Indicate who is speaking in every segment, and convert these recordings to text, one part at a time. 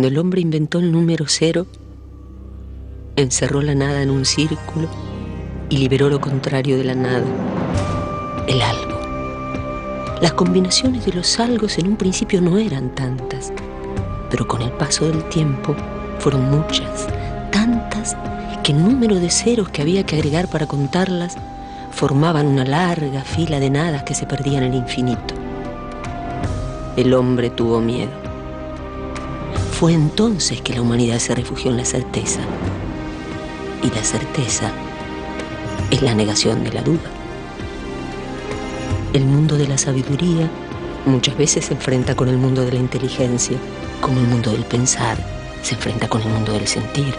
Speaker 1: Cuando el hombre inventó el número 0, encerró la nada en un círculo y liberó lo contrario de la nada, el algo. Las combinaciones de los algos en un principio no eran tantas, pero con el paso del tiempo fueron muchas, tantas que el número de ceros que había que agregar para contarlas formaban una larga fila de nadas que se perdían en el infinito. El hombre tuvo miedo. Fue entonces que la humanidad se refugió en la certeza. Y la certeza es la negación de la duda. El mundo de la sabiduría muchas veces se enfrenta con el mundo de la inteligencia, como el mundo del pensar se enfrenta con el mundo del sentir,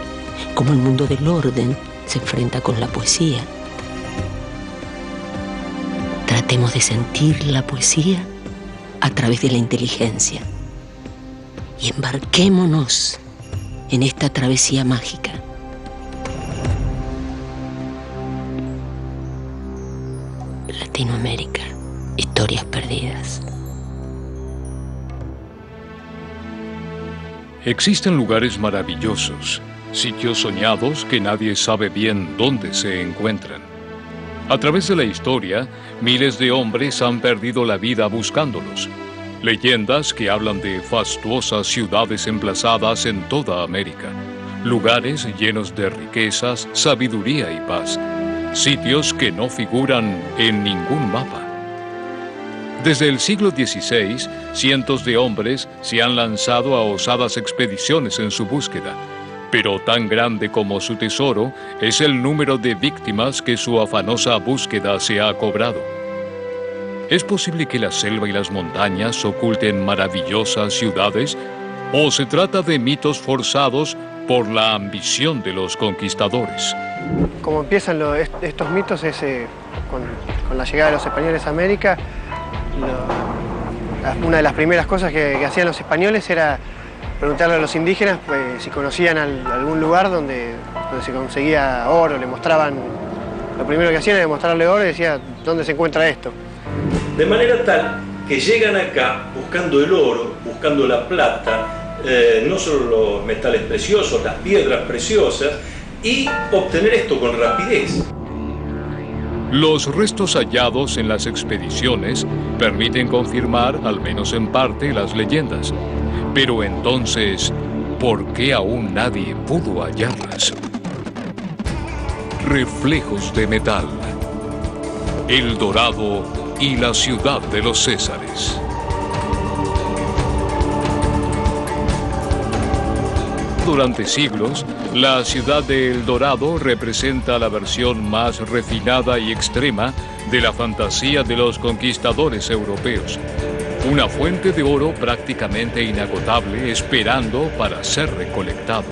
Speaker 1: como el mundo del orden se enfrenta con la poesía. Tratemos de sentir la poesía a través de la inteligencia y embarquémonos en esta travesía mágica. Latinoamérica, historias perdidas.
Speaker 2: Existen lugares maravillosos, sitios soñados que nadie sabe bien dónde se encuentran. A través de la historia, miles de hombres han perdido la vida buscándolos. Leyendas que hablan de fastuosas ciudades emplazadas en toda América. Lugares llenos de riquezas, sabiduría y paz. Sitios que no figuran en ningún mapa. Desde el siglo XVI, cientos de hombres se han lanzado a osadas expediciones en su búsqueda. Pero tan grande como su tesoro es el número de víctimas que su afanosa búsqueda se ha cobrado. ¿Es posible que la selva y las montañas oculten maravillosas ciudades? ¿O se trata de mitos forzados por la ambición de los conquistadores?
Speaker 3: Como empiezan estos mitos es con la llegada de los españoles a América. Una de las primeras cosas que hacían los españoles era preguntarle a los indígenas si conocían algún lugar donde se conseguía oro. Le mostraban, lo primero que hacían era mostrarle oro y decía, ¿dónde se encuentra esto?
Speaker 4: De manera tal que llegan acá buscando el oro, buscando la plata, no solo los metales preciosos, las piedras preciosas, y obtener esto con rapidez.
Speaker 2: Los restos hallados en las expediciones permiten confirmar, al menos en parte, las leyendas. Pero entonces, ¿por qué aún nadie pudo hallarlas? Reflejos de metal. El Dorado y la ciudad de los Césares. Durante siglos, la ciudad de El Dorado representa la versión más refinada y extrema de la fantasía de los conquistadores europeos. Una fuente de oro prácticamente inagotable esperando para ser recolectado.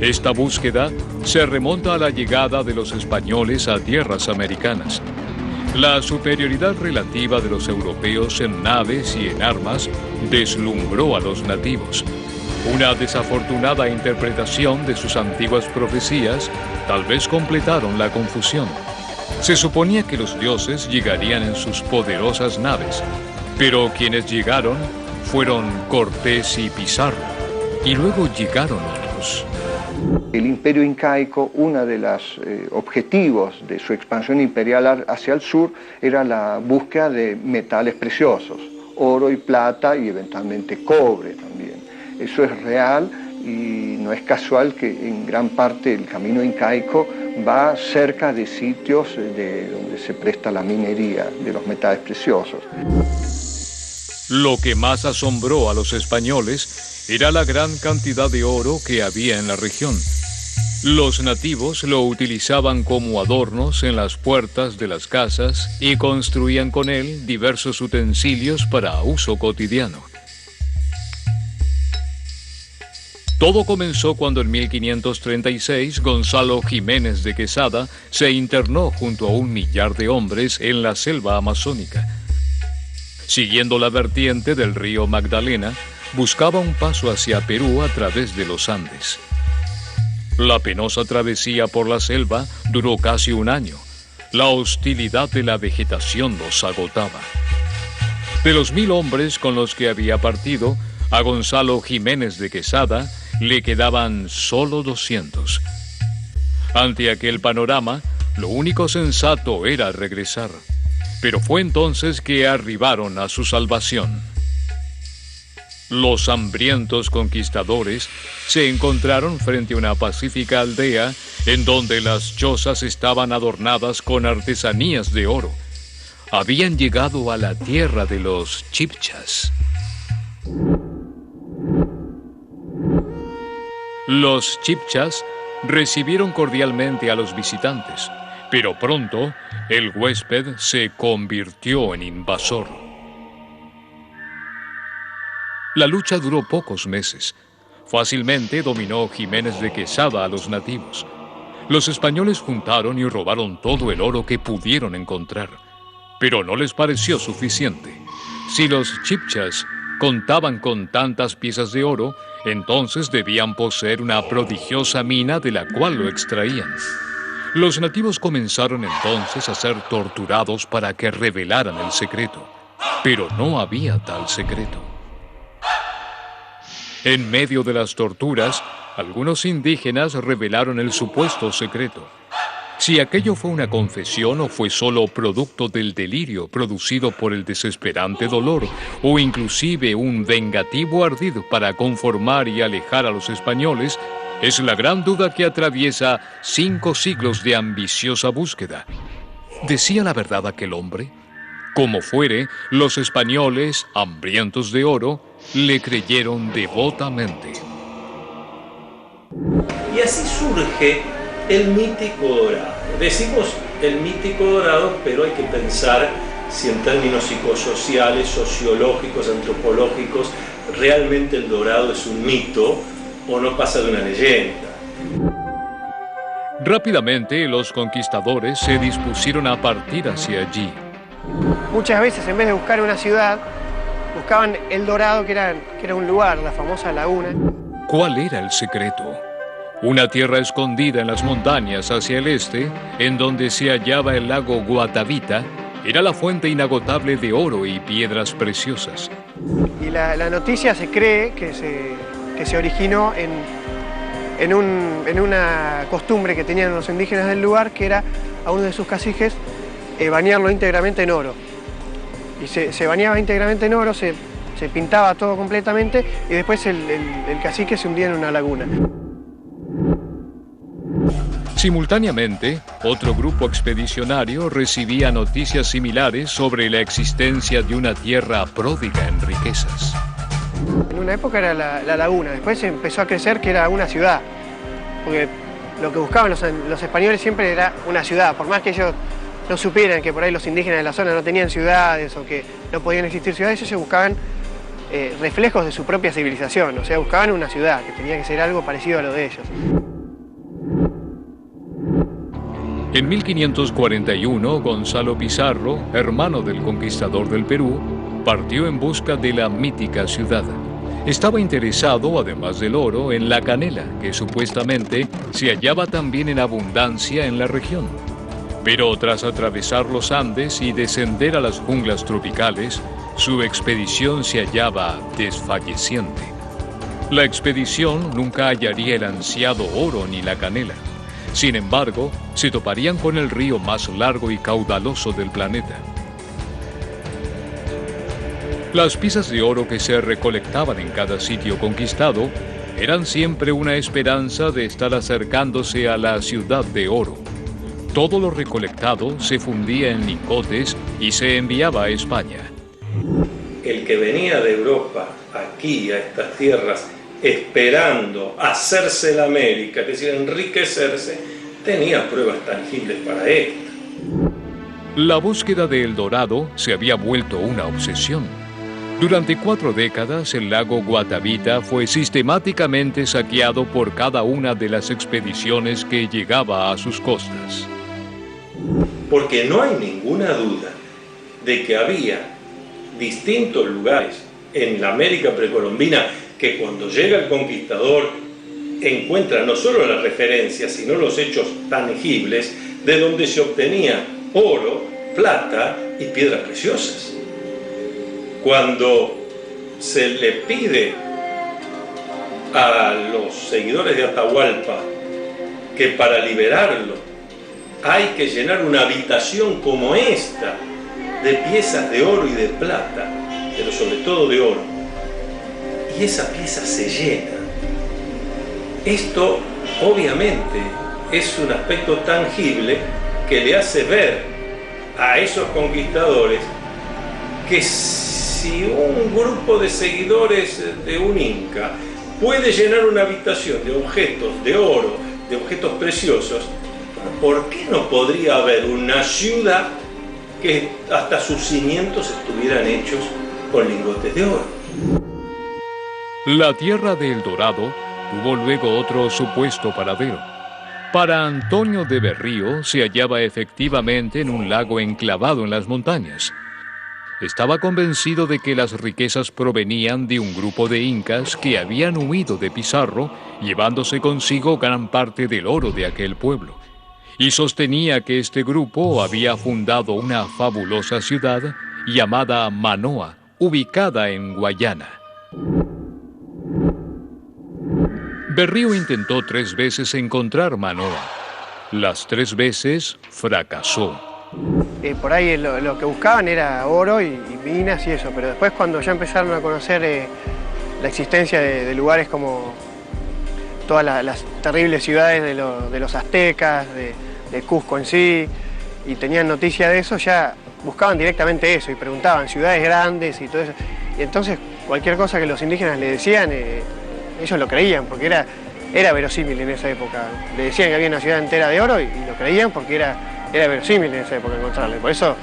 Speaker 2: Esta búsqueda se remonta a la llegada de los españoles a tierras americanas. La superioridad relativa de los europeos en naves y en armas deslumbró a los nativos. Una desafortunada interpretación de sus antiguas profecías tal vez completaron la confusión. Se suponía que los dioses llegarían en sus poderosas naves, pero quienes llegaron fueron Cortés y Pizarro, y luego llegaron otros.
Speaker 5: El imperio incaico, uno de los objetivos de su expansión imperial hacia el sur era la búsqueda de metales preciosos, oro y plata y eventualmente cobre también. Eso es real y no es casual que en gran parte el camino incaico va cerca de sitios donde se presta la minería de los metales preciosos.
Speaker 2: Lo que más asombró a los españoles era la gran cantidad de oro que había en la región. Los nativos lo utilizaban como adornos en las puertas de las casas y construían con él diversos utensilios para uso cotidiano. Todo comenzó cuando en 1536 Gonzalo Jiménez de Quesada se internó junto a 1 millar de hombres en la selva amazónica. Siguiendo la vertiente del río Magdalena, buscaba un paso hacia Perú a través de los Andes. La penosa travesía por la selva duró casi 1 año. La hostilidad de la vegetación los agotaba. De los 1000 hombres con los que había partido, A Gonzalo Jiménez de Quesada le quedaban solo 200. Ante aquel panorama, lo único sensato era regresar. Pero fue entonces que arribaron a su salvación. Los hambrientos conquistadores se encontraron frente a una pacífica aldea en donde las chozas estaban adornadas con artesanías de oro. Habían llegado a la tierra de los chibchas. Los chibchas recibieron cordialmente a los visitantes, pero pronto el huésped se convirtió en invasor. La lucha duró pocos meses. Fácilmente dominó Jiménez de Quesada a los nativos. Los españoles juntaron y robaron todo el oro que pudieron encontrar, pero no les pareció suficiente. Si los chibchas contaban con tantas piezas de oro, entonces debían poseer una prodigiosa mina de la cual lo extraían. Los nativos comenzaron entonces a ser torturados para que revelaran el secreto, pero no había tal secreto. En medio de las torturas, algunos indígenas revelaron el supuesto secreto. Si aquello fue una confesión o fue solo producto del delirio producido por el desesperante dolor, o inclusive un vengativo ardid para conformar y alejar a los españoles, es la gran duda que atraviesa 5 siglos de ambiciosa búsqueda. ¿Decía la verdad aquel hombre? Como fuere, los españoles, hambrientos de oro, le creyeron devotamente.
Speaker 4: Y así surge el mítico dorado. Decimos el mítico dorado, pero hay que pensar si en términos psicosociales, sociológicos, antropológicos, realmente el dorado es un mito o no pasa de una leyenda.
Speaker 2: Rápidamente, los conquistadores se dispusieron a partir hacia allí.
Speaker 3: Muchas veces, en vez de buscar una ciudad, buscaban el Dorado, que era un lugar, la famosa laguna.
Speaker 2: ¿Cuál era el secreto? Una tierra escondida en las montañas hacia el este, en donde se hallaba el lago Guatavita, era la fuente inagotable de oro y piedras preciosas.
Speaker 3: Y la noticia se cree que se originó en una costumbre que tenían los indígenas del lugar, que era a uno de sus caciques bañarlo íntegramente en oro. Y se bañaba íntegramente en oro, se pintaba todo completamente y después el cacique se hundía en una laguna.
Speaker 2: Simultáneamente, otro grupo expedicionario recibía noticias similares sobre la existencia de una tierra pródiga en riquezas.
Speaker 3: En una época era la laguna, después empezó a crecer que era una ciudad, porque lo que buscaban los españoles siempre era una ciudad, por más que ellos no supieran que por ahí los indígenas de la zona no tenían ciudades o que no podían existir ciudades, ellos buscaban reflejos de su propia civilización, o sea, buscaban una ciudad, que tenía que ser algo parecido a lo de ellos.
Speaker 2: En 1541, Gonzalo Pizarro, hermano del conquistador del Perú, partió en busca de la mítica ciudad. Estaba interesado, además del oro, en la canela, que supuestamente se hallaba también en abundancia en la región. Pero tras atravesar los Andes y descender a las junglas tropicales, su expedición se hallaba desfalleciente. La expedición nunca hallaría el ansiado oro ni la canela. Sin embargo, se toparían con el río más largo y caudaloso del planeta. Las piezas de oro que se recolectaban en cada sitio conquistado eran siempre una esperanza de estar acercándose a la ciudad de oro. Todo lo recolectado se fundía en lingotes y se enviaba a España.
Speaker 4: El que venía de Europa aquí a estas tierras esperando hacerse la América, es decir, enriquecerse, tenía pruebas tangibles para esto.
Speaker 2: La búsqueda de El Dorado se había vuelto una obsesión. Durante 4 décadas, el lago Guatavita fue sistemáticamente saqueado por cada una de las expediciones que llegaba a sus costas.
Speaker 4: Porque no hay ninguna duda de que había distintos lugares en la América precolombina que cuando llega el conquistador encuentra no solo las referencias, sino los hechos tangibles de donde se obtenía oro, plata y piedras preciosas. Cuando se le pide a los seguidores de Atahualpa que para liberarlo hay que llenar una habitación como esta de piezas de oro y de plata, pero sobre todo de oro. Y esa pieza se llena. Esto obviamente es un aspecto tangible que le hace ver a esos conquistadores que si un grupo de seguidores de un inca puede llenar una habitación de objetos de oro, de objetos preciosos, ¿por qué no podría haber una ciudad que hasta sus cimientos estuvieran hechos con lingotes de oro?
Speaker 2: La tierra de El Dorado tuvo luego otro supuesto paradero. Para Antonio de Berrío se hallaba efectivamente en un lago enclavado en las montañas. Estaba convencido de que las riquezas provenían de un grupo de incas que habían huido de Pizarro, llevándose consigo gran parte del oro de aquel pueblo. Y sostenía que este grupo había fundado una fabulosa ciudad llamada Manoa, ubicada en Guayana. Berrío intentó 3 veces encontrar Manoa. Las 3 veces fracasó.
Speaker 3: Por ahí lo que buscaban era oro y minas y eso, pero después cuando ya empezaron a conocer la existencia de lugares como todas las terribles ciudades de los aztecas, de Cusco en sí, y tenían noticia de eso, ya buscaban directamente eso y preguntaban ciudades grandes y todo eso. Y entonces cualquier cosa que los indígenas le decían, ellos lo creían, porque era verosímil en esa época. Le decían que había una ciudad entera de oro y lo creían porque era verosímil en esa época encontrarle. Por eso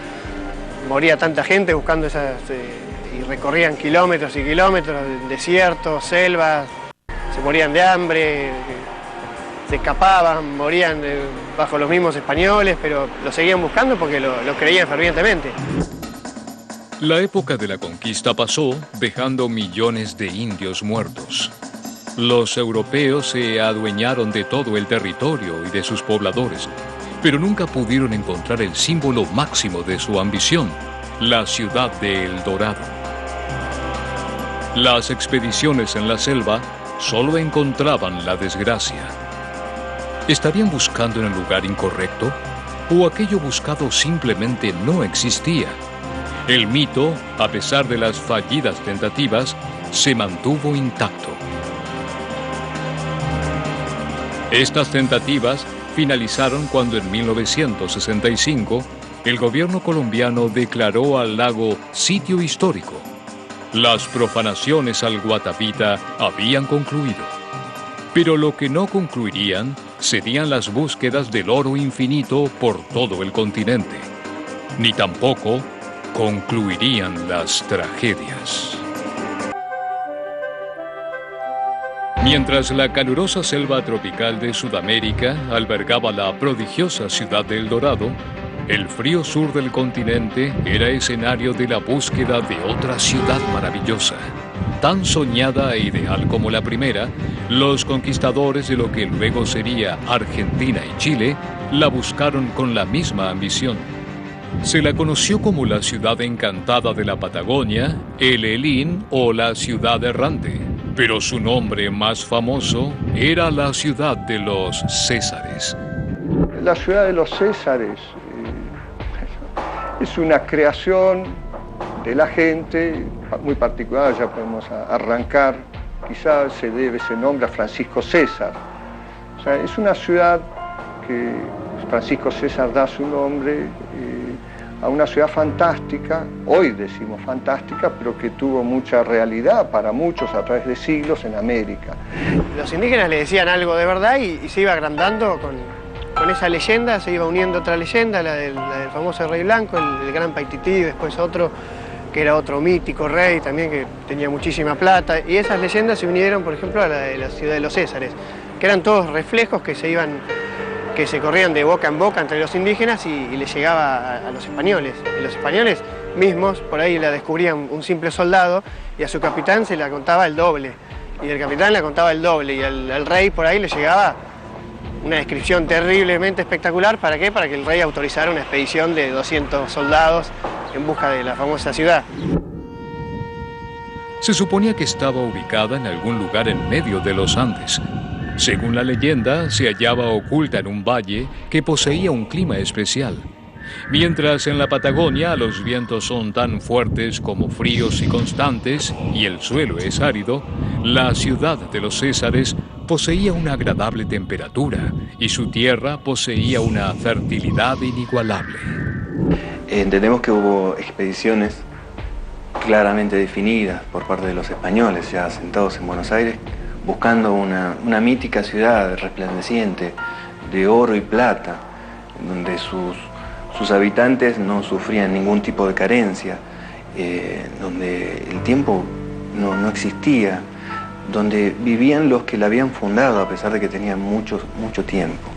Speaker 3: moría tanta gente buscando esas... y recorrían kilómetros y kilómetros, desiertos, selvas, se morían de hambre, se escapaban, morían bajo los mismos españoles, pero lo seguían buscando porque lo creían fervientemente.
Speaker 2: La época de la conquista pasó, dejando millones de indios muertos. Los europeos se adueñaron de todo el territorio y de sus pobladores, pero nunca pudieron encontrar el símbolo máximo de su ambición, la ciudad de El Dorado. Las expediciones en la selva solo encontraban la desgracia. ¿Estarían buscando en el lugar incorrecto? ¿O aquello buscado simplemente no existía? El mito, a pesar de las fallidas tentativas, se mantuvo intacto. Estas tentativas finalizaron cuando en 1965 el gobierno colombiano declaró al lago sitio histórico. Las profanaciones al Guatavita habían concluido, pero lo que no concluirían serían las búsquedas del oro infinito por todo el continente, ni tampoco concluirían las tragedias. Mientras la calurosa selva tropical de Sudamérica albergaba la prodigiosa ciudad de El Dorado, el frío sur del continente era escenario de la búsqueda de otra ciudad maravillosa. Tan soñada e ideal como la primera, los conquistadores de lo que luego sería Argentina y Chile la buscaron con la misma ambición. Se la conoció como la ciudad encantada de la Patagonia, El Elín o la ciudad errante. Pero su nombre más famoso era la ciudad de los Césares.
Speaker 5: La ciudad de los Césares es una creación de la gente muy particular, ya podemos arrancar, quizás se debe ese nombre a Francisco César. O sea, es una ciudad que Francisco César da su nombre a una ciudad fantástica, hoy decimos fantástica, pero que tuvo mucha realidad para muchos a través de siglos en América.
Speaker 3: Los indígenas le decían algo de verdad y se iba agrandando con esa leyenda, se iba uniendo otra leyenda, la del famoso rey blanco, el gran Paitití, después otro, que era otro mítico rey también que tenía muchísima plata, y esas leyendas se unieron, por ejemplo, a la de la ciudad de los Césares, que eran todos reflejos que se corrían de boca en boca entre los indígenas y les llegaba a los españoles. Y los españoles mismos por ahí la descubrían un simple soldado y a su capitán se la contaba el doble. Y el capitán la contaba el doble y al rey por ahí le llegaba una descripción terriblemente espectacular. ¿Para qué? Para que el rey autorizara una expedición de 200 soldados en busca de la famosa ciudad.
Speaker 2: Se suponía que estaba ubicada en algún lugar en medio de los Andes. Según la leyenda, se hallaba oculta en un valle que poseía un clima especial. Mientras en la Patagonia los vientos son tan fuertes como fríos y constantes y el suelo es árido, la ciudad de los Césares poseía una agradable temperatura y su tierra poseía una fertilidad inigualable.
Speaker 6: Entendemos que hubo expediciones claramente definidas por parte de los españoles, ya asentados en Buenos Aires, buscando una mítica ciudad resplandeciente de oro y plata, donde sus habitantes no sufrían ningún tipo de carencia, donde el tiempo no existía, donde vivían los que la habían fundado a pesar de que tenían mucho tiempo.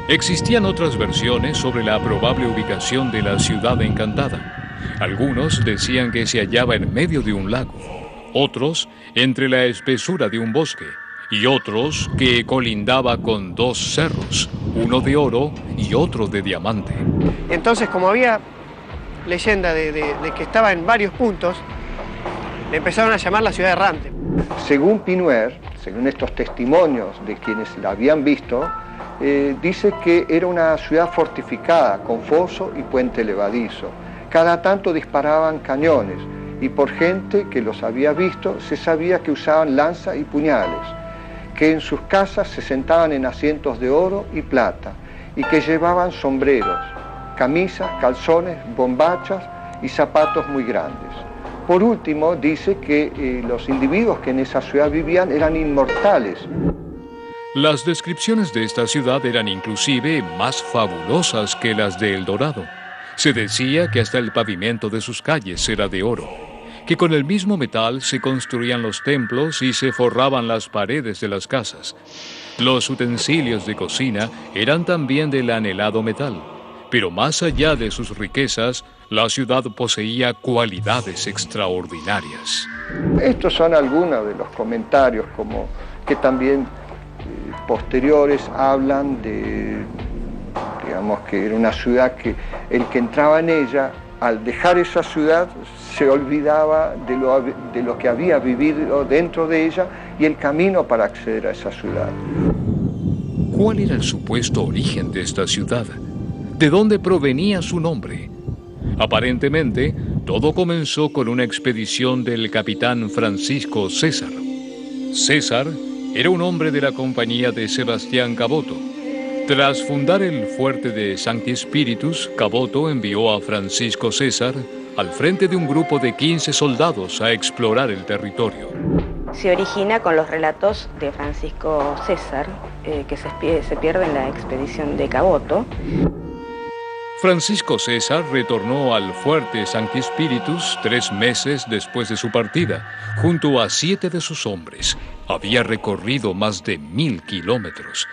Speaker 2: Existían otras versiones sobre la probable ubicación de la ciudad encantada. Algunos decían que se hallaba en medio de un lago, otros entre la espesura de un bosque, y otros que colindaba con 2 cerros, uno de oro y otro de diamante.
Speaker 3: Entonces, como había leyenda de que estaba en varios puntos, le empezaron a llamar la ciudad errante.
Speaker 5: Según Pinuer, según estos testimonios de quienes la habían visto, dice que era una ciudad fortificada con foso y puente levadizo. Cada tanto disparaban cañones y por gente que los había visto se sabía que usaban lanza y puñales, que en sus casas se sentaban en asientos de oro y plata y que llevaban sombreros, camisas, calzones, bombachas y zapatos muy grandes. Por último, dice que los individuos que en esa ciudad vivían eran inmortales.
Speaker 2: Las descripciones de esta ciudad eran inclusive más fabulosas que las de El Dorado. Se decía que hasta el pavimento de sus calles era de oro, que con el mismo metal se construían los templos y se forraban las paredes de las casas. Los utensilios de cocina eran también del anhelado metal, pero más allá de sus riquezas, la ciudad poseía cualidades extraordinarias.
Speaker 5: Estos son algunos de los comentarios como que también posteriores hablan de, digamos, que era una ciudad que el que entraba en ella, al dejar esa ciudad, se olvidaba de lo que había vivido dentro de ella y el camino para acceder a esa ciudad.
Speaker 2: ¿Cuál era el supuesto origen de esta ciudad? ¿De dónde provenía su nombre? Aparentemente, todo comenzó con una expedición del capitán Francisco César. César era un hombre de la compañía de Sebastián Caboto. Tras fundar el fuerte de Sancti Spiritus, Caboto envió a Francisco César al frente de un grupo de 15 soldados a explorar el territorio.
Speaker 7: Se origina con los relatos de Francisco César, que se pierde en la expedición de Caboto.
Speaker 2: Francisco César retornó al fuerte Sancti Spiritus 3 meses después de su partida, junto a 7 de sus hombres. Había recorrido más de 1000 kilómetros.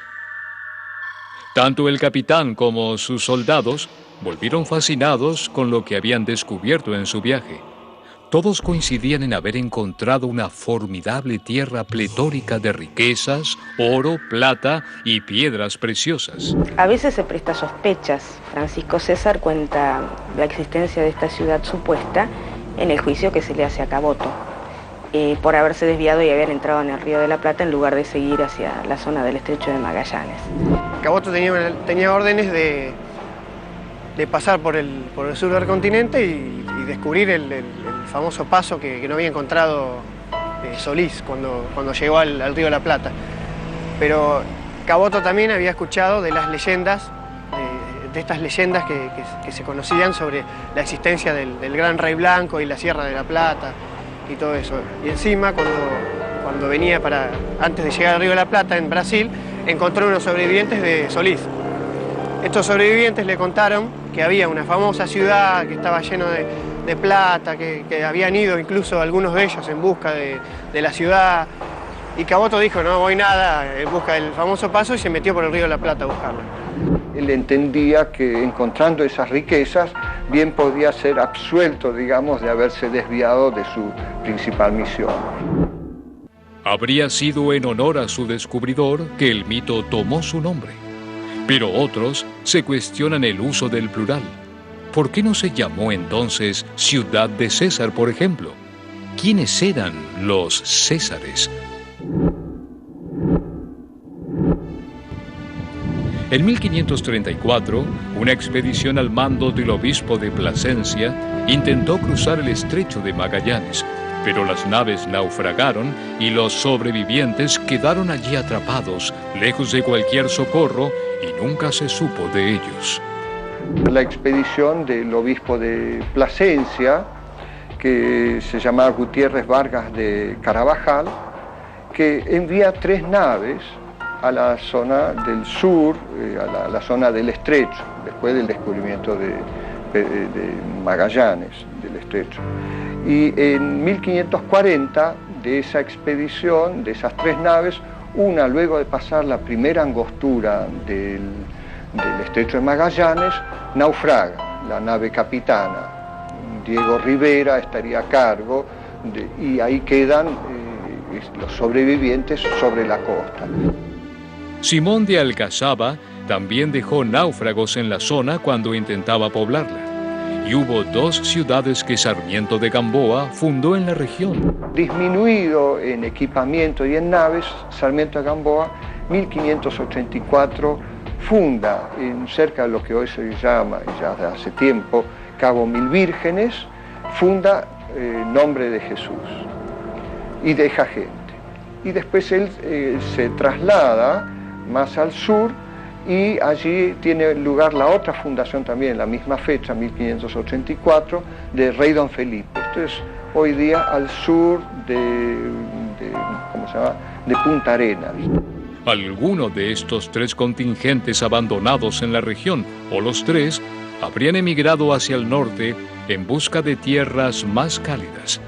Speaker 2: Tanto el capitán como sus soldados volvieron fascinados con lo que habían descubierto en su viaje. Todos coincidían en haber encontrado una formidable tierra pletórica de riquezas, oro, plata y piedras preciosas.
Speaker 7: A veces se presta sospechas. Francisco César cuenta la existencia de esta ciudad supuesta en el juicio que se le hace a Caboto, por haberse desviado y haber entrado en el Río de la Plata en lugar de seguir hacia la zona del Estrecho de Magallanes.
Speaker 3: Caboto tenía órdenes de pasar por el sur del continente y descubrir el famoso paso que no había encontrado Solís cuando llegó al Río de la Plata. Pero Caboto también había escuchado de las leyendas, de estas leyendas que se conocían sobre la existencia del Gran Rey Blanco y la Sierra de la Plata y todo eso. Y encima, cuando venía antes de llegar al Río de la Plata, en Brasil, encontró unos sobrevivientes de Solís. Estos sobrevivientes le contaron que había una famosa ciudad que estaba lleno de plata, que habían ido incluso algunos de ellos en busca de la ciudad. Y Caboto dijo, no voy nada, en busca del famoso paso, y se metió por el Río de la Plata a buscarla.
Speaker 5: Él entendía que encontrando esas riquezas, bien podía ser absuelto, digamos, de haberse desviado de su principal misión.
Speaker 2: Habría sido en honor a su descubridor que el mito tomó su nombre. Pero otros se cuestionan el uso del plural. ¿por qué no se llamó entonces Ciudad de César, por ejemplo? ¿Quiénes eran los Césares? En 1534, una expedición al mando del obispo de Plasencia intentó cruzar el estrecho de Magallanes, pero las naves naufragaron y los sobrevivientes quedaron allí atrapados, lejos de cualquier socorro, y nunca se supo de ellos.
Speaker 5: La expedición del obispo de Plasencia, que se llamaba Gutiérrez Vargas de Carabajal, que envía 3 naves a la zona del sur, a la zona del estrecho, después del descubrimiento de Magallanes, del estrecho. Y en 1540, de esa expedición, de esas 3 naves, una, luego de pasar la primera angostura del estrecho de Magallanes, naufraga, la nave capitana. Diego Rivera estaría a cargo, y ahí quedan los sobrevivientes sobre la costa.
Speaker 2: Simón de Alcazaba también dejó náufragos en la zona cuando intentaba poblarla. Y hubo 2 ciudades que Sarmiento de Gamboa fundó en la región. Disminuido
Speaker 5: en equipamiento y en naves, Sarmiento de Gamboa, 1584, funda cerca de lo que hoy se llama, ya de hace tiempo, Cabo Mil Vírgenes, funda Nombre de Jesús y deja gente. Y después él se traslada más al sur, y allí tiene lugar la otra fundación también, en la misma fecha, 1584, de Rey Don Felipe. Esto es hoy día al sur ¿cómo se llama?, de Punta Arenas.
Speaker 2: Alguno de estos 3 contingentes abandonados en la región, o los 3, habrían emigrado hacia el norte en busca de tierras más cálidas.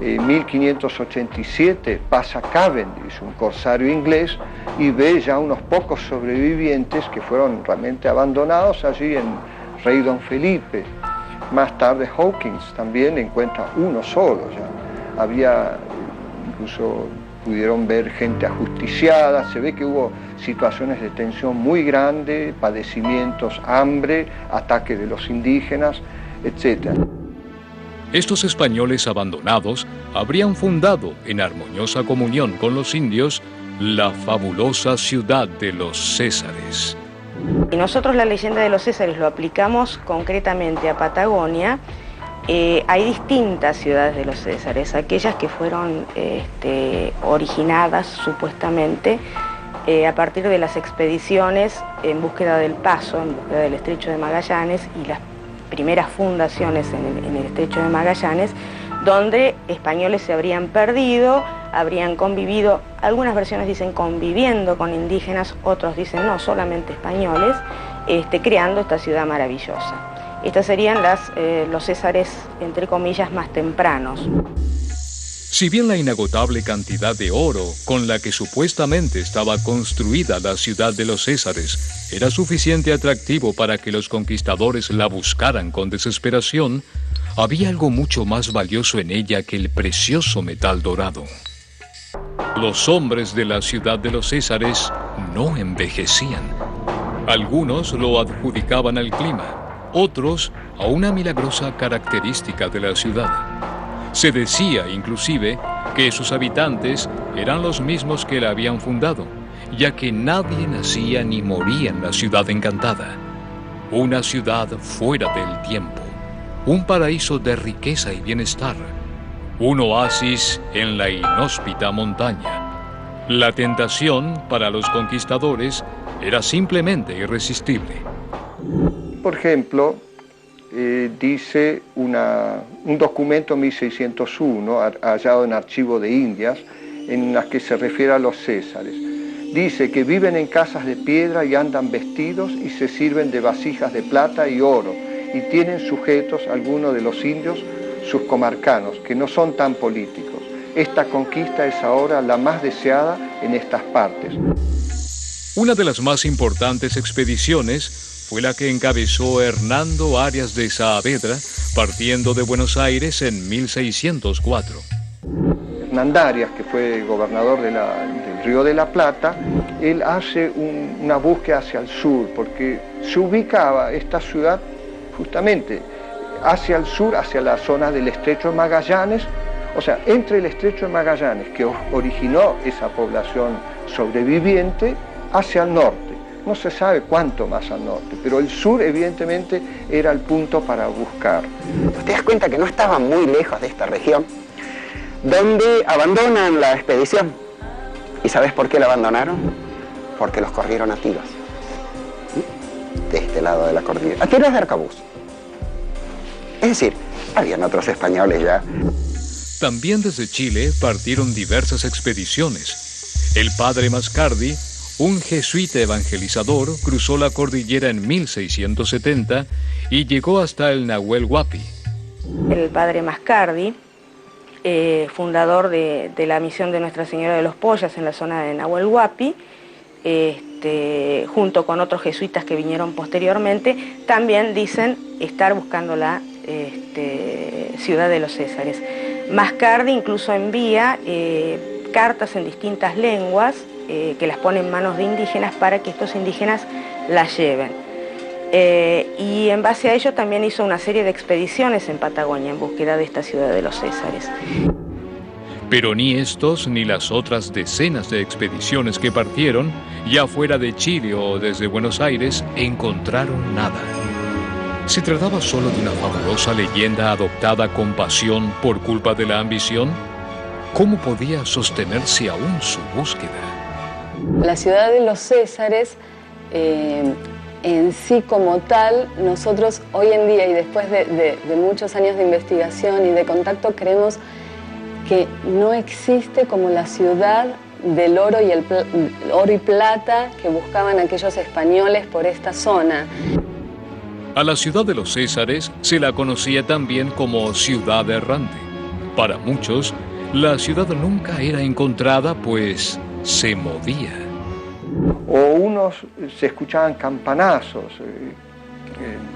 Speaker 5: En 1587 pasa Cavendish, un corsario inglés, y ve ya unos pocos sobrevivientes que fueron realmente abandonados allí en Rey Don Felipe. Más tarde Hawkins también encuentra uno solo ya. Había, incluso pudieron ver gente ajusticiada, se ve que hubo situaciones de tensión muy grande, padecimientos, hambre, ataque de los indígenas, etc.
Speaker 2: Estos españoles abandonados habrían fundado, en armoniosa comunión con los indios, la fabulosa ciudad de los Césares.
Speaker 7: Y nosotros la leyenda de los Césares lo aplicamos concretamente a Patagonia. Hay distintas ciudades de los Césares, aquellas que fueron originadas supuestamente a partir de las expediciones en búsqueda del paso, en búsqueda del estrecho de Magallanes, y las primeras fundaciones en el estrecho de Magallanes, donde españoles se habrían perdido, habrían convivido, algunas versiones dicen conviviendo con indígenas, otros dicen no, solamente españoles, creando esta ciudad maravillosa. Estas serían los Césares, entre comillas, más tempranos.
Speaker 2: Si bien la inagotable cantidad de oro con la que supuestamente estaba construida la ciudad de los Césares era suficiente atractivo para que los conquistadores la buscaran con desesperación, había algo mucho más valioso en ella que el precioso metal dorado. Los hombres de la ciudad de los Césares no envejecían. Algunos lo adjudicaban al clima, otros a una milagrosa característica de la ciudad. Se decía, inclusive, que sus habitantes eran los mismos que la habían fundado, ya que nadie nacía ni moría en la ciudad encantada. Una ciudad fuera del tiempo, un paraíso de riqueza y bienestar, un oasis en la inhóspita montaña. La tentación para los conquistadores era simplemente irresistible.
Speaker 5: Por ejemplo, dice un documento 1601 hallado en Archivo de Indias, en las que se refiere a los Césares. Dice que viven en casas de piedra y andan vestidos y se sirven de vasijas de plata y oro, y tienen sujetos algunos de los indios, sus comarcanos, que no son tan políticos. Esta conquista es ahora la más deseada en estas partes.
Speaker 2: Una de las más importantes expediciones fue la que encabezó Hernando Arias de Saavedra, partiendo de Buenos Aires en 1604.
Speaker 5: Hernandarias, que fue gobernador del Río de la Plata, él hace una búsqueda hacia el sur, porque se ubicaba esta ciudad justamente hacia el sur, hacia la zona del Estrecho de Magallanes, o sea, entre el Estrecho de Magallanes, que originó esa población sobreviviente, hacia el norte. No se sabe cuánto más al norte, pero el sur evidentemente era el punto para buscar.
Speaker 8: Te das cuenta que no estaban muy lejos de esta región, donde abandonan la expedición. ¿Y sabes por qué la abandonaron? Porque los corrieron a tiros. De este lado de la cordillera, a tiros de arcabuz. Es decir, habían otros españoles ya.
Speaker 2: También desde Chile partieron diversas expediciones. El padre Mascardi, un jesuita evangelizador, cruzó la cordillera en 1670 y llegó hasta el Nahuel Huapi.
Speaker 7: El padre Mascardi, fundador de la misión de Nuestra Señora de los Pollas en la zona de Nahuel Huapi, junto con otros jesuitas que vinieron posteriormente, también dicen estar buscando la ciudad de los Césares. Mascardi incluso envía cartas en distintas lenguas que las pone en manos de indígenas para que estos indígenas las lleven. Y en base a ello también hizo una serie de expediciones en Patagonia en búsqueda de esta ciudad de los Césares.
Speaker 2: Pero ni estos ni las otras decenas de expediciones que partieron, ya fuera de Chile o desde Buenos Aires, encontraron nada. ¿Se trataba solo de una fabulosa leyenda adoptada con pasión por culpa de la ambición? ¿Cómo podía sostenerse aún su búsqueda?
Speaker 9: La ciudad de los Césares, en sí como tal, nosotros hoy en día y después de muchos años de investigación y de contacto, creemos que no existe como la ciudad del oro y plata que buscaban aquellos españoles por esta zona.
Speaker 2: A la ciudad de los Césares se la conocía también como ciudad errante. Para muchos, la ciudad nunca era encontrada, pues se movía.
Speaker 5: O unos se escuchaban campanazos,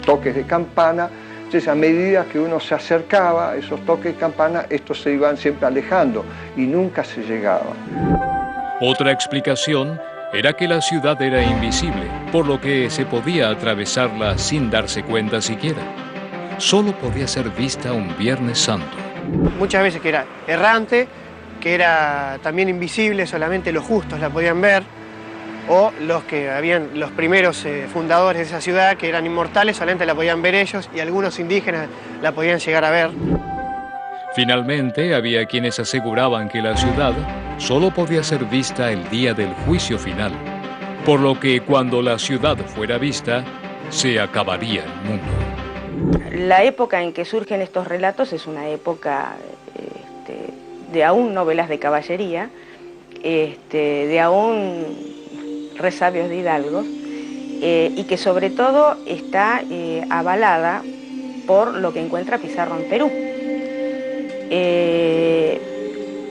Speaker 5: toques de campana. Entonces, a medida que uno se acercaba a esos toques de campana, estos se iban siempre alejando y nunca se llegaba.
Speaker 2: Otra explicación era que la ciudad era invisible, por lo que se podía atravesarla sin darse cuenta siquiera. Solo podía ser vista un Viernes Santo.
Speaker 3: Muchas veces que era errante, que era también invisible, solamente los justos la podían ver, o los primeros fundadores de esa ciudad, que eran inmortales, solamente la podían ver ellos, y algunos indígenas la podían llegar a ver.
Speaker 2: Finalmente, había quienes aseguraban que la ciudad solo podía ser vista el día del juicio final, por lo que cuando la ciudad fuera vista, se acabaría el mundo.
Speaker 7: La época en que surgen estos relatos es una época de aún novelas de caballería, de aún resabios de hidalgos, y que sobre todo está avalada por lo que encuentra Pizarro en Perú.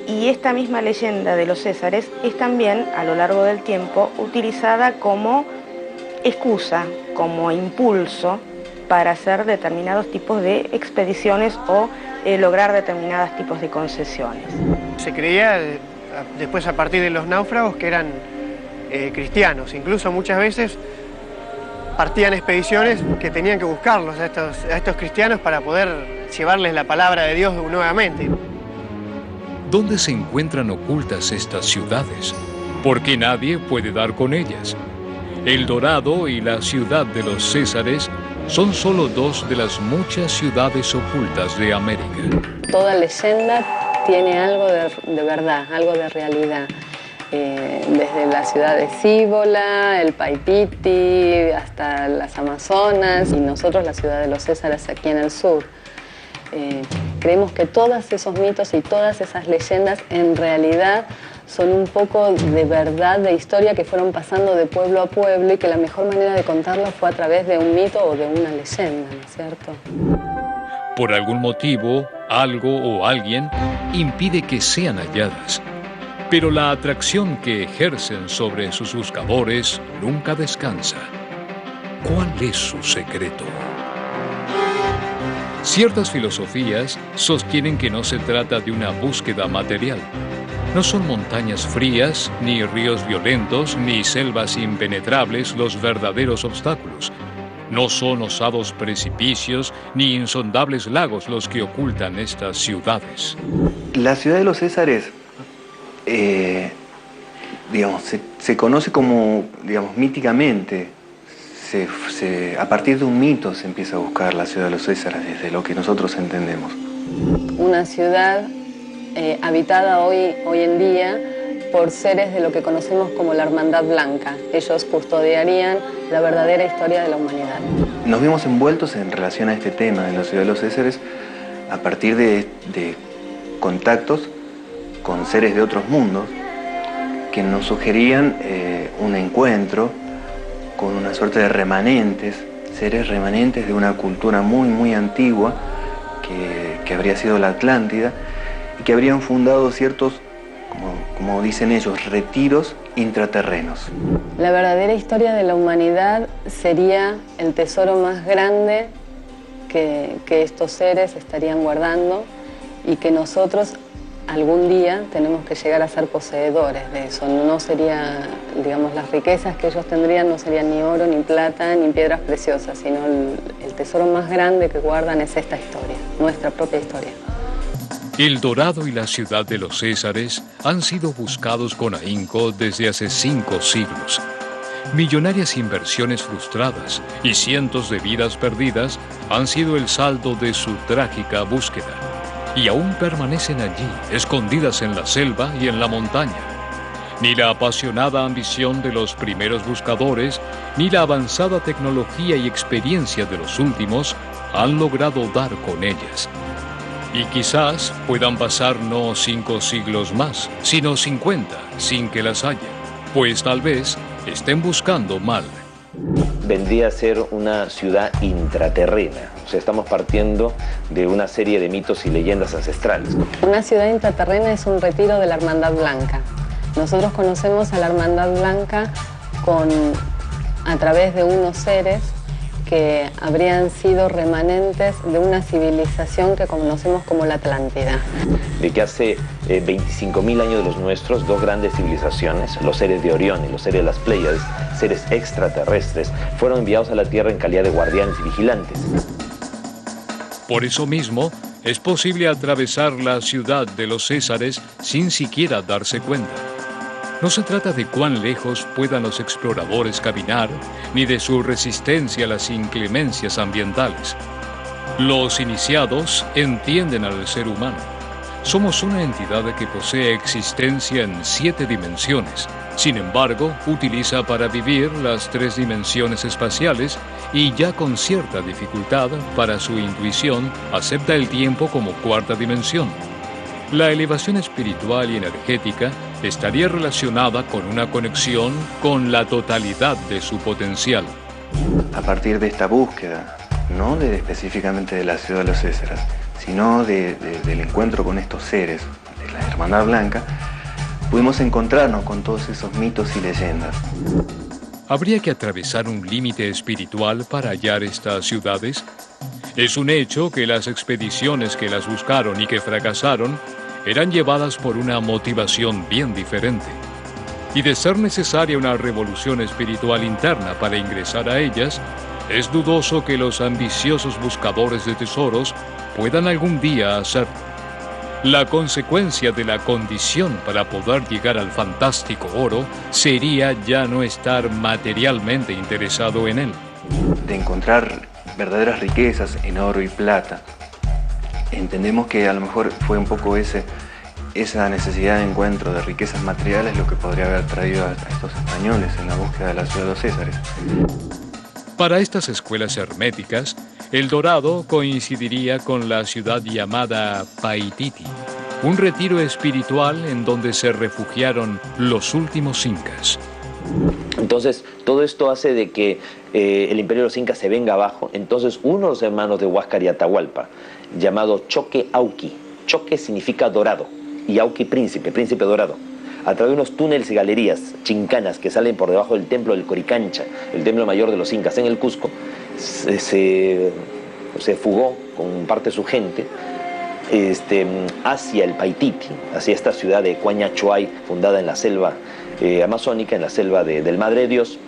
Speaker 7: Y esta misma leyenda de los Césares es también, a lo largo del tiempo, utilizada como excusa, como impulso para hacer determinados tipos de expediciones o lograr determinados tipos de concesiones.
Speaker 3: Se creía después, a partir de los náufragos, que eran cristianos. Incluso muchas veces partían expediciones que tenían que buscarlos a estos cristianos para poder llevarles la palabra de Dios nuevamente.
Speaker 2: ¿Dónde se encuentran ocultas estas ciudades? Porque nadie puede dar con ellas. El Dorado y la ciudad de los Césares son solo dos de las muchas ciudades ocultas de América.
Speaker 9: Toda leyenda tiene algo de verdad, algo de realidad. Desde la ciudad de Cíbola, el Paipiti, hasta las Amazonas y nosotros la ciudad de los Césares aquí en el sur. Creemos que todos esos mitos y todas esas leyendas en realidad son un poco de verdad, de historia que fueron pasando de pueblo a pueblo y que la mejor manera de contarlo fue a través de un mito o de una leyenda, ¿no es cierto?
Speaker 2: Por algún motivo, algo o alguien impide que sean halladas. Pero la atracción que ejercen sobre sus buscadores nunca descansa. ¿Cuál es su secreto? Ciertas filosofías sostienen que no se trata de una búsqueda material. No son montañas frías, ni ríos violentos, ni selvas impenetrables los verdaderos obstáculos. No son osados precipicios ni insondables lagos los que ocultan estas ciudades.
Speaker 6: La ciudad de los Césares, se conoce como, míticamente. A partir de un mito se empieza a buscar la ciudad de los Césares, desde lo que nosotros entendemos.
Speaker 9: Una ciudad habitada hoy en día por seres de lo que conocemos como la Hermandad Blanca. Ellos custodiarían la verdadera historia de la humanidad.
Speaker 6: Nos vimos envueltos en relación a este tema de la ciudad de los Césares a partir de contactos con seres de otros mundos que nos sugerían un encuentro con una suerte de remanentes, seres remanentes de una cultura muy, muy antigua que habría sido la Atlántida y que habrían fundado ciertos, como dicen ellos, retiros intraterrenos.
Speaker 9: La verdadera historia de la humanidad sería el tesoro más grande que estos seres estarían guardando y que nosotros algún día tenemos que llegar a ser poseedores de eso. No sería, las riquezas que ellos tendrían no serían ni oro, ni plata, ni piedras preciosas, sino el tesoro más grande que guardan es esta historia, nuestra propia historia.
Speaker 2: El Dorado y la ciudad de los Césares han sido buscados con ahínco desde hace 5 siglos. Millonarias inversiones frustradas y cientos de vidas perdidas han sido el saldo de su trágica búsqueda. Y aún permanecen allí, escondidas en la selva y en la montaña. Ni la apasionada ambición de los primeros buscadores, ni la avanzada tecnología y experiencia de los últimos han logrado dar con ellas. Y quizás puedan pasar no 5 siglos más, sino 50, sin que las haya, pues tal vez estén buscando mal.
Speaker 10: Vendría a ser una ciudad intraterrena. O sea, estamos partiendo de una serie de mitos y leyendas ancestrales.
Speaker 9: Una ciudad intraterrena es un retiro de la Hermandad Blanca. Nosotros conocemos a la Hermandad Blanca a través de unos seres que habrían sido remanentes de una civilización que conocemos como la Atlántida.
Speaker 10: De que hace 25.000 años de los nuestros, 2 grandes civilizaciones, los seres de Orión y los seres de las Pléyades, seres extraterrestres, fueron enviados a la Tierra en calidad de guardianes y vigilantes.
Speaker 2: Por eso mismo, es posible atravesar la ciudad de los Césares sin siquiera darse cuenta. No se trata de cuán lejos puedan los exploradores caminar, ni de su resistencia a las inclemencias ambientales. Los iniciados entienden al ser humano. Somos una entidad que posee existencia en 7 dimensiones. Sin embargo, utiliza para vivir las 3 dimensiones espaciales y ya con cierta dificultad para su intuición acepta el tiempo como 4ª dimensión. La elevación espiritual y energética estaría relacionada con una conexión con la totalidad de su potencial.
Speaker 6: A partir de esta búsqueda, no específicamente de la ciudad de los Césares, sino del encuentro con estos seres, de la Hermandad Blanca, pudimos encontrarnos con todos esos mitos y leyendas.
Speaker 2: ¿Habría que atravesar un límite espiritual para hallar estas ciudades? Es un hecho que las expediciones que las buscaron y que fracasaron eran llevadas por una motivación bien diferente. Y de ser necesaria una revolución espiritual interna para ingresar a ellas, es dudoso que los ambiciosos buscadores de tesoros puedan algún día hacerlo. La consecuencia de la condición para poder llegar al fantástico oro sería ya no estar materialmente interesado en él.
Speaker 6: De encontrar verdaderas riquezas en oro y plata, entendemos que a lo mejor fue un poco esa necesidad de encuentro de riquezas materiales lo que podría haber traído a estos españoles en la búsqueda de la ciudad de los Césares.
Speaker 2: Para estas escuelas herméticas, El Dorado coincidiría con la ciudad llamada Paititi, un retiro espiritual en donde se refugiaron los últimos incas.
Speaker 10: Entonces, todo esto hace de que el imperio de los incas se venga abajo. Entonces, uno de los hermanos de Huáscar y Atahualpa, llamado Choque Auqui, Choque significa dorado, y Auqui príncipe, príncipe dorado, a través de unos túneles y galerías, chincanas, que salen por debajo del templo del Coricancha, el templo mayor de los incas en el Cusco, se fugó con parte de su gente hacia el Paititi, hacia esta ciudad de Cuañachuay, fundada en la selva amazónica, en la selva del Madre de Dios.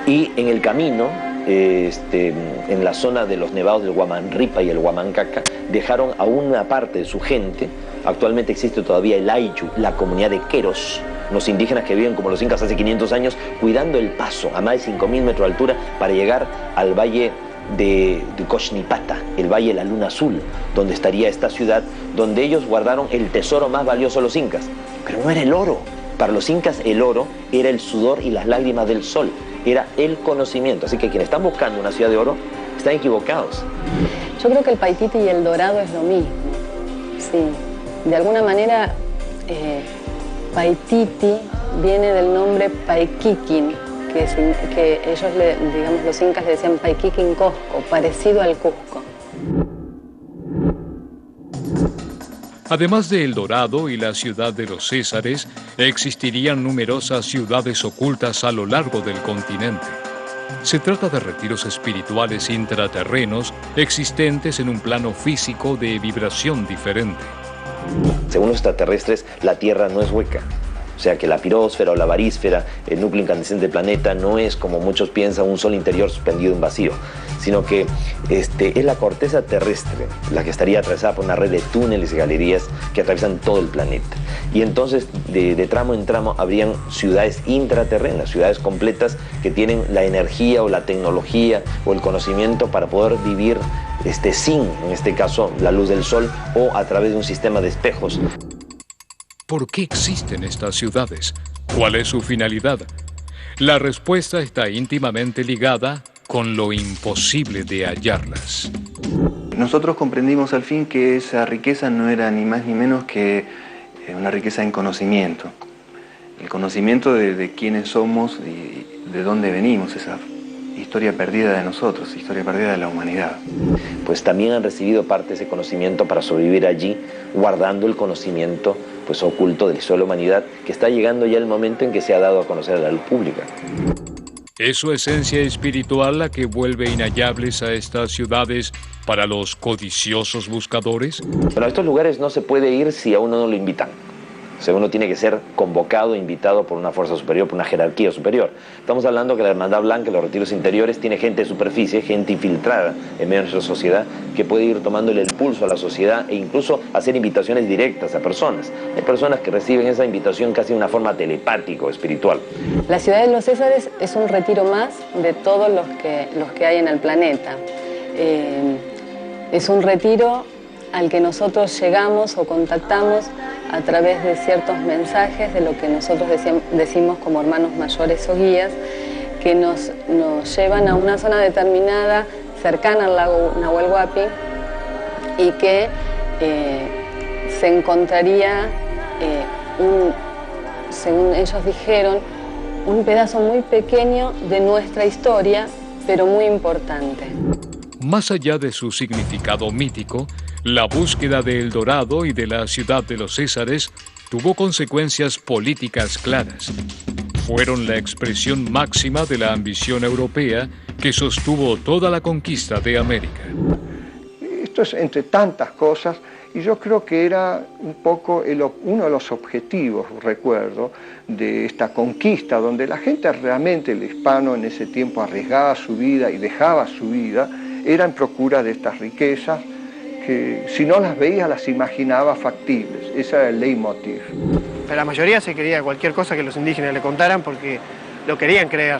Speaker 10: Y en el camino en la zona de los nevados del Huamanripa y el Huamancaca, dejaron a una parte de su gente. Actualmente existe todavía el Ayllu, la comunidad de Queros, los indígenas que viven como los incas hace 500 años, cuidando el paso a más de 5.000 metros de altura para llegar al valle de Cochnipata, el Valle de la Luna Azul, donde estaría esta ciudad, donde ellos guardaron el tesoro más valioso de los incas. Pero no era el oro. Para los incas el oro era el sudor y las lágrimas del sol, era el conocimiento. Así que quienes están buscando una ciudad de oro están equivocados.
Speaker 9: Yo creo que el Paititi y el dorado es lo mismo. Sí, de alguna manera Paititi viene del nombre Paiquiquín, que ellos, digamos, los incas le decían Paiquiquín Cosco, parecido al Cusco.
Speaker 2: Además de El Dorado y la ciudad de los Césares, existirían numerosas ciudades ocultas a lo largo del continente. Se trata de retiros espirituales intraterrenos existentes en un plano físico de vibración diferente.
Speaker 10: Según los extraterrestres, la Tierra no es hueca. O sea que la pirósfera o la barísfera, el núcleo incandescente del planeta, no es como muchos piensan un sol interior suspendido en vacío, sino que es la corteza terrestre la que estaría atravesada por una red de túneles y galerías que atraviesan todo el planeta. Y entonces de tramo en tramo habrían ciudades intraterrenas, ciudades completas que tienen la energía o la tecnología o el conocimiento para poder vivir sin, en este caso, la luz del sol o a través de un sistema de espejos.
Speaker 2: ¿Por qué existen estas ciudades? ¿Cuál es su finalidad? La respuesta está íntimamente ligada con lo imposible de hallarlas.
Speaker 6: Nosotros comprendimos al fin que esa riqueza no era ni más ni menos que una riqueza en conocimiento. El conocimiento de quiénes somos y de dónde venimos, esa historia perdida de nosotros, historia perdida de la humanidad.
Speaker 10: Pues también han recibido parte de ese conocimiento para sobrevivir allí, guardando el conocimiento pues oculto de la historia de la humanidad, que está llegando ya el momento en que se ha dado a conocer a la luz pública.
Speaker 2: ¿Es su esencia espiritual la que vuelve inhallables a estas ciudades para los codiciosos buscadores?
Speaker 10: Bueno, a estos lugares no se puede ir si a uno no lo invitan. O sea, uno tiene que ser convocado, invitado por una fuerza superior, por una jerarquía superior. Estamos hablando que la Hermandad Blanca, los retiros interiores, tiene gente de superficie, gente infiltrada en medio de nuestra sociedad, que puede ir tomándole el pulso a la sociedad e incluso hacer invitaciones directas a personas. Hay personas que reciben esa invitación casi de una forma telepática o espiritual.
Speaker 9: La ciudad de los Césares es un retiro más de todos los que hay en el planeta. Es un retiro al que nosotros llegamos o contactamos a través de ciertos mensajes de lo que nosotros decimos como hermanos mayores o guías, que nos llevan a una zona determinada cercana al lago Nahuel Huapi y que se encontraría, según ellos dijeron, un pedazo muy pequeño de nuestra historia, pero muy importante.
Speaker 2: Más allá de su significado mítico, la búsqueda de El Dorado y de la ciudad de los Césares tuvo consecuencias políticas claras. Fueron la expresión máxima de la ambición europea que sostuvo toda la conquista de América.
Speaker 5: Esto es entre tantas cosas, y yo creo que era un poco uno de los objetivos, recuerdo, de esta conquista, donde la gente realmente, el hispano en ese tiempo arriesgaba su vida y dejaba su vida, era en procura de estas riquezas, que si no las veía, las imaginaba factibles. Ese era el leitmotiv.
Speaker 3: Pero la mayoría se creía cualquier cosa que los indígenas le contaran porque lo querían creer.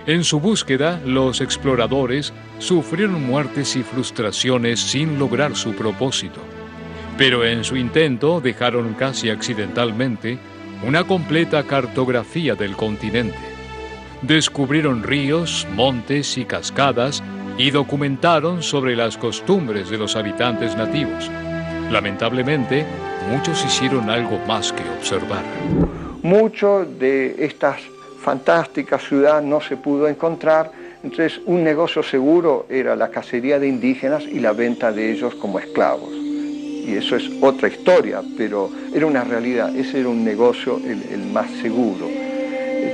Speaker 2: En su búsqueda, los exploradores sufrieron muertes y frustraciones sin lograr su propósito. Pero en su intento dejaron casi accidentalmente una completa cartografía del continente. Descubrieron ríos, montes y cascadas y documentaron sobre las costumbres de los habitantes nativos. Lamentablemente, muchos hicieron algo más que observar.
Speaker 5: Mucho de estas fantásticas ciudades no se pudo encontrar, entonces un negocio seguro era la cacería de indígenas y la venta de ellos como esclavos. Y eso es otra historia, pero era una realidad, ese era un negocio el más seguro.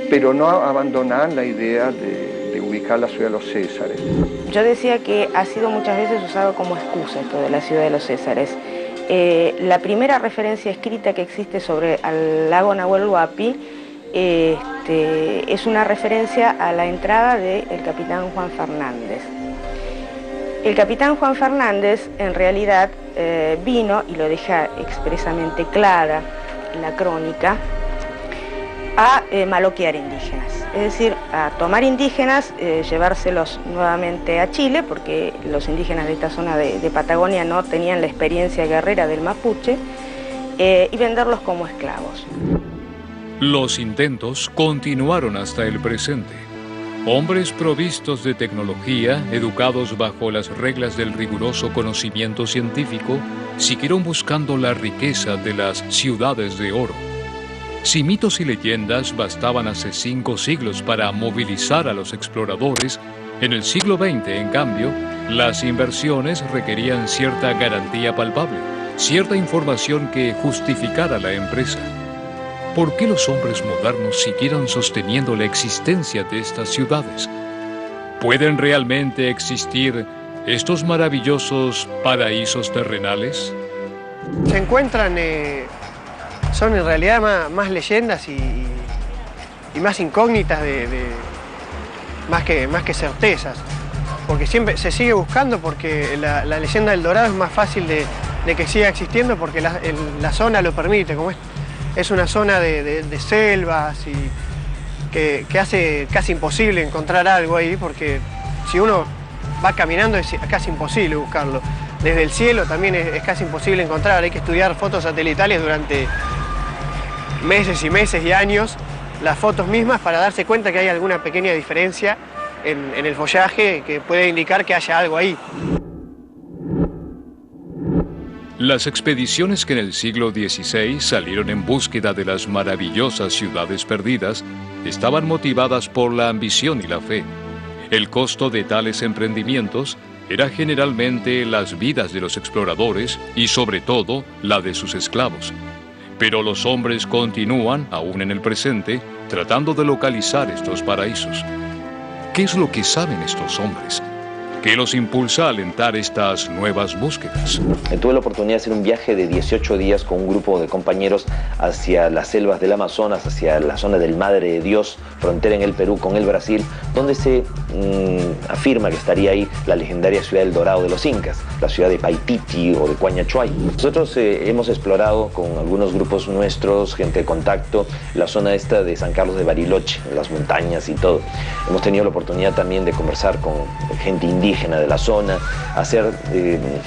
Speaker 5: Pero no abandonar la idea de ubicar la ciudad de los Césares.
Speaker 7: Yo decía que ha sido muchas veces usado como excusa esto de la ciudad de los Césares. La primera referencia escrita que existe sobre el lago Nahuel Huapi es una referencia a la entrada del capitán Juan Fernández. El capitán Juan Fernández en realidad vino, y lo deja expresamente clara la crónica, a maloquear indígenas, es decir, a tomar indígenas, llevárselos nuevamente a Chile, porque los indígenas de esta zona de Patagonia no tenían la experiencia guerrera del mapuche, y venderlos como esclavos.
Speaker 2: Los intentos continuaron hasta el presente. Hombres provistos de tecnología, educados bajo las reglas del riguroso conocimiento científico, siguieron buscando la riqueza de las ciudades de oro. Si mitos y leyendas bastaban hace 5 siglos para movilizar a los exploradores, en el siglo XX, en cambio, las inversiones requerían cierta garantía palpable, cierta información que justificara la empresa. ¿Por qué los hombres modernos siguieron sosteniendo la existencia de estas ciudades? ¿Pueden realmente existir estos maravillosos paraísos terrenales?
Speaker 3: Se encuentran, son en realidad más leyendas y más incógnitas, más que certezas. Porque siempre se sigue buscando, porque la leyenda del Dorado es más fácil de que siga existiendo, porque la zona lo permite, como es una zona de selvas y que hace casi imposible encontrar algo ahí, porque si uno va caminando es casi imposible buscarlo. Desde el cielo también es casi imposible encontrar, hay que estudiar fotos satelitales durante meses y meses y años, las fotos mismas, para darse cuenta que hay alguna pequeña diferencia en el follaje que puede indicar que haya algo ahí.
Speaker 2: Las expediciones que en el siglo XVI salieron en búsqueda de las maravillosas ciudades perdidas estaban motivadas por la ambición y la fe. El costo de tales emprendimientos era generalmente las vidas de los exploradores y sobre todo la de sus esclavos. Pero los hombres continúan, aún en el presente, tratando de localizar estos paraísos. ¿Qué es lo que saben estos hombres? ¿Qué los impulsa a alentar estas nuevas búsquedas?
Speaker 10: Tuve la oportunidad de hacer un viaje de 18 días con un grupo de compañeros hacia las selvas del Amazonas, hacia la zona del Madre de Dios, frontera en el Perú con el Brasil, donde se afirma que estaría ahí la legendaria ciudad del Dorado de los Incas, la ciudad de Paititi o de Coañachuay. Nosotros hemos explorado con algunos grupos nuestros, gente de contacto, la zona esta de San Carlos de Bariloche, las montañas y todo. Hemos tenido la oportunidad también de conversar con gente indígena de la zona, hacer,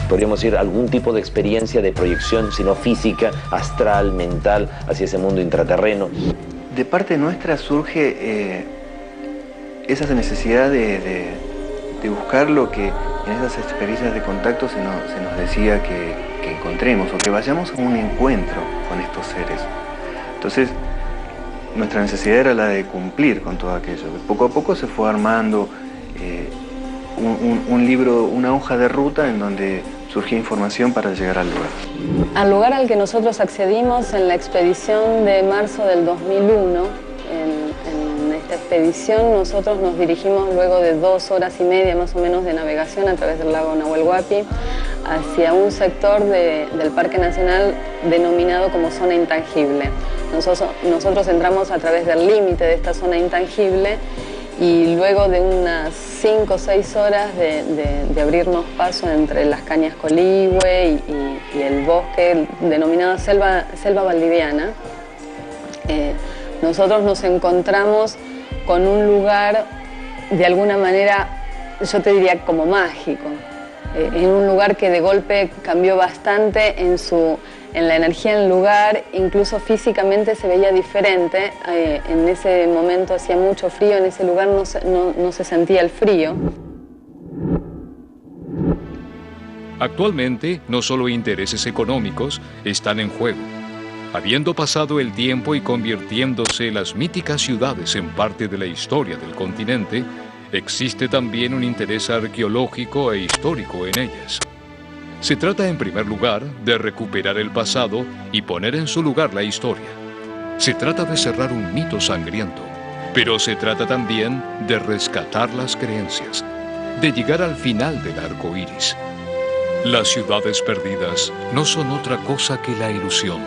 Speaker 10: podríamos decir, algún tipo de experiencia de proyección, sino física, astral, mental, hacia ese mundo intraterreno.
Speaker 6: De parte nuestra surge esa necesidad de buscar lo que en esas experiencias de contacto se nos decía que encontremos, o que vayamos a un encuentro con estos seres. Entonces, nuestra necesidad era la de cumplir con todo aquello. Poco a poco se fue armando un libro, una hoja de ruta en donde surgía información para llegar al lugar.
Speaker 9: Al lugar al que nosotros accedimos en la expedición de marzo del 2001, en esta expedición nosotros nos dirigimos luego de 2 horas y media más o menos de navegación a través del lago Nahuel Huapi hacia un sector del Parque Nacional denominado como zona intangible. Nosotros entramos a través del límite de esta zona intangible y luego de unas 5 o 6 horas de abrirnos paso entre las cañas coligüe y el bosque denominado selva valdiviana, nosotros nos encontramos con un lugar de alguna manera, yo te diría como mágico, en un lugar que de golpe cambió bastante en la energía del lugar, incluso físicamente se veía diferente. En ese momento hacía mucho frío, en ese lugar no se sentía el frío.
Speaker 2: Actualmente, no solo intereses económicos están en juego. Habiendo pasado el tiempo y convirtiéndose las míticas ciudades en parte de la historia del continente, existe también un interés arqueológico e histórico en ellas. Se trata en primer lugar de recuperar el pasado y poner en su lugar la historia. Se trata de cerrar un mito sangriento, pero se trata también de rescatar las creencias, de llegar al final del arco iris. Las ciudades perdidas no son otra cosa que la ilusión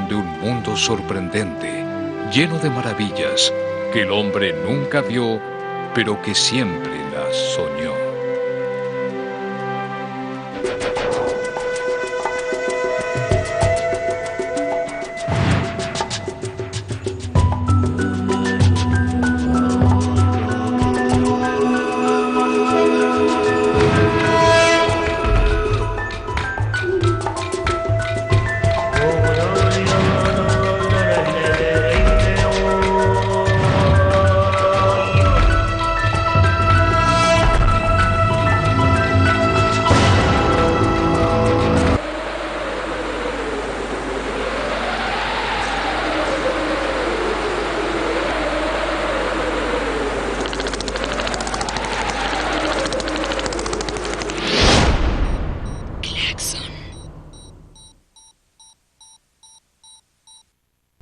Speaker 2: de un mundo sorprendente, lleno de maravillas que el hombre nunca vio, pero que siempre las soñó.